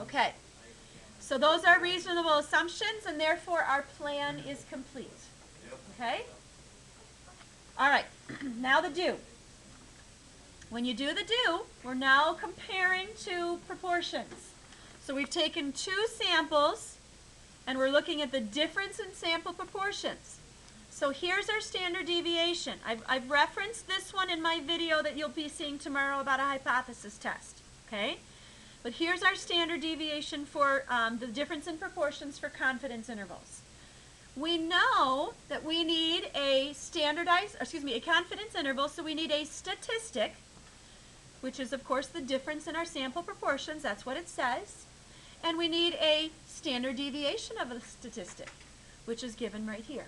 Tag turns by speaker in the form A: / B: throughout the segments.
A: Okay. So those are reasonable assumptions, and therefore our plan is complete. Okay? All right. Now the do. When you do the do, we're now comparing two proportions. So we've taken two samples, and we're looking at the difference in sample proportions. So here's our standard deviation. I've referenced this one in my video that you'll be seeing tomorrow about a hypothesis test. Okay? But here's our standard deviation for the difference in proportions for confidence intervals. We know that we need a confidence interval, so we need a statistic, which is, of course, the difference in our sample proportions. That's what it says. And we need a standard deviation of a statistic, which is given right here.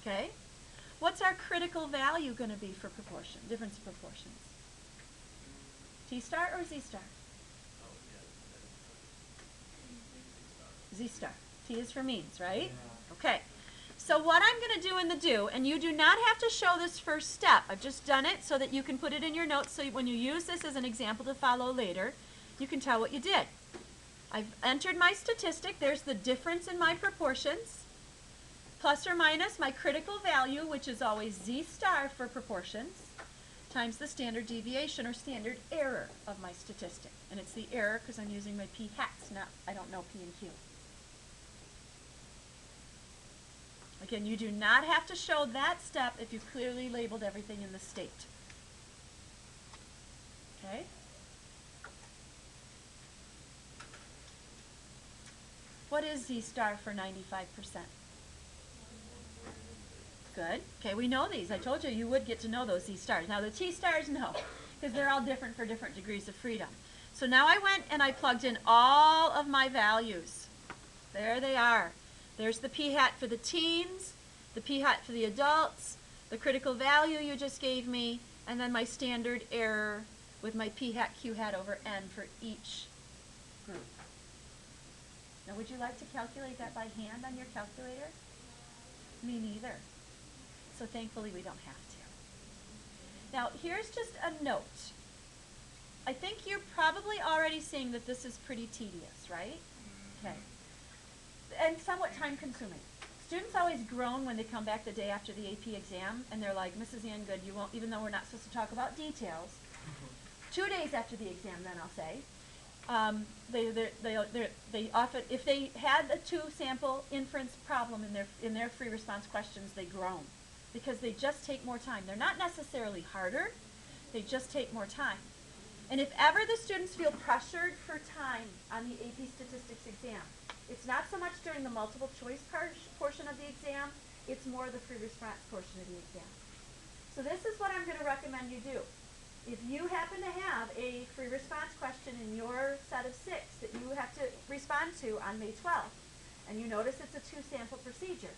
A: Okay? What's our critical value going to be for proportion, difference in proportions? T star or Z star? Z star. T is for means, right? Okay. So what I'm going to do in the do, and you do not have to show this first step. I've just done it so that you can put it in your notes, so when you use this as an example to follow later, you can tell what you did. I've entered my statistic. There's the difference in my proportions, plus or minus my critical value, which is always Z star for proportions, times the standard deviation or standard error of my statistic. And it's the error because I'm using my p hats, I don't know P and Q. Again, you do not have to show that step if you clearly labeled everything in the state. Okay? What is Z star for 95%? Good. Okay, we know these. I told you you would get to know those Z stars. Now the T stars, no, because they're all different for different degrees of freedom. So now I went and I plugged in all of my values. There they are. There's the p hat for the teens, the p hat for the adults, the critical value you just gave me, and then my standard error with my p hat q hat over n for each group. Now would you like to calculate that by hand on your calculator? Me neither. So thankfully we don't have to. Now here's just a note. I think you're probably already seeing that this is pretty tedious, right? Okay. And somewhat time consuming. Students always groan when they come back the day after the AP exam and they're like, Mrs. Angood, you won't, even though we're not supposed to talk about details, 2 days after the exam then I'll say, they often, if they had a 2-sample inference problem in their free response questions, they groan because they just take more time. They're not necessarily harder, they just take more time. And if ever the students feel pressured for time on the AP Statistics exam, it's not so much during the multiple choice portion of the exam, it's more the free response portion of the exam. So this is what I'm going to recommend you do. If you happen to have a free response question in your set of 6 that you have to respond to on May 12th, and you notice it's a 2-sample procedure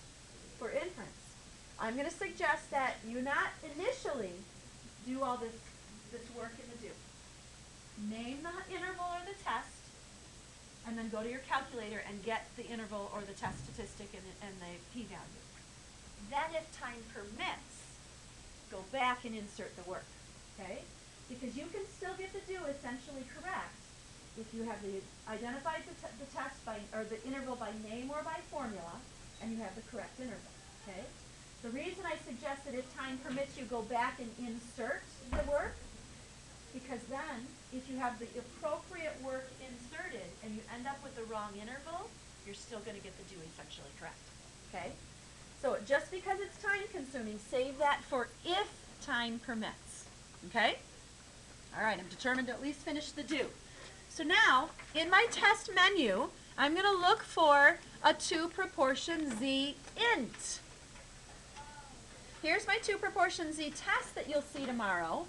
A: for inference, I'm going to suggest that you not initially do all this work in the do. Name the interval or the test, and then go to your calculator and get the interval or the test statistic and the p-value. Then if time permits, go back and insert the work, okay? Because you can still get the do essentially correct if you have identified the test or the interval by name or by formula, and you have the correct interval, okay? The reason I suggest that if time permits you go back and insert the work, because then, if you have the appropriate work inserted and you end up with the wrong interval, you're still going to get the do essentially correct. Okay? So just because it's time consuming, save that for if time permits. Okay? All right, I'm determined to at least finish the do. So now, in my test menu, I'm going to look for a 2-proportion Z int. Here's my 2-proportion Z test that you'll see tomorrow.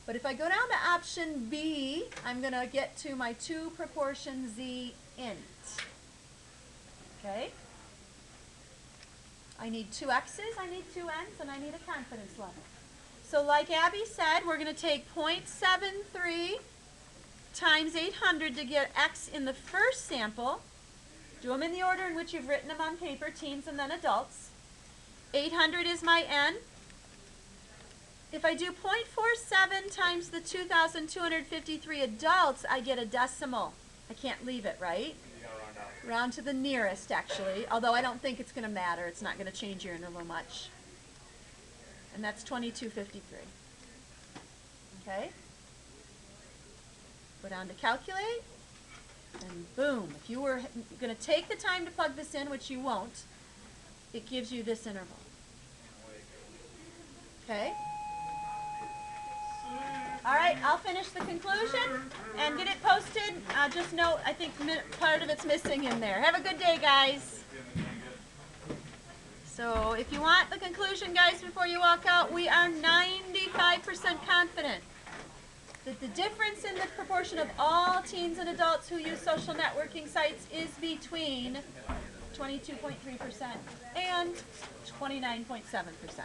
A: But if I go down to option B, I'm going to get to my 2-proportion Z int. Okay? I need 2 x's, I need 2 n's, and I need a confidence level. So like Abby said, we're going to take 0.73 times 800 to get x in the first sample. Do them in the order in which you've written them on paper, teens and then adults. 800 is my n. If I do 0.47 times the 2,253 adults, I get a decimal. I can't leave it, right?
B: You gotta round out.
A: Round to the nearest, actually, although I don't think it's going to matter. It's not going to change your interval much. And that's 2253. Okay? Go down to calculate, and boom. If you were going to take the time to plug this in, which you won't, it gives you this interval. Okay? All right, I'll finish the conclusion and get it posted. Just note, I think part of it's missing in there. Have a good day, guys. So if you want the conclusion, guys, before you walk out, we are 95% confident that the difference in the proportion of all teens and adults who use social networking sites is between 22.3% and 29.7%.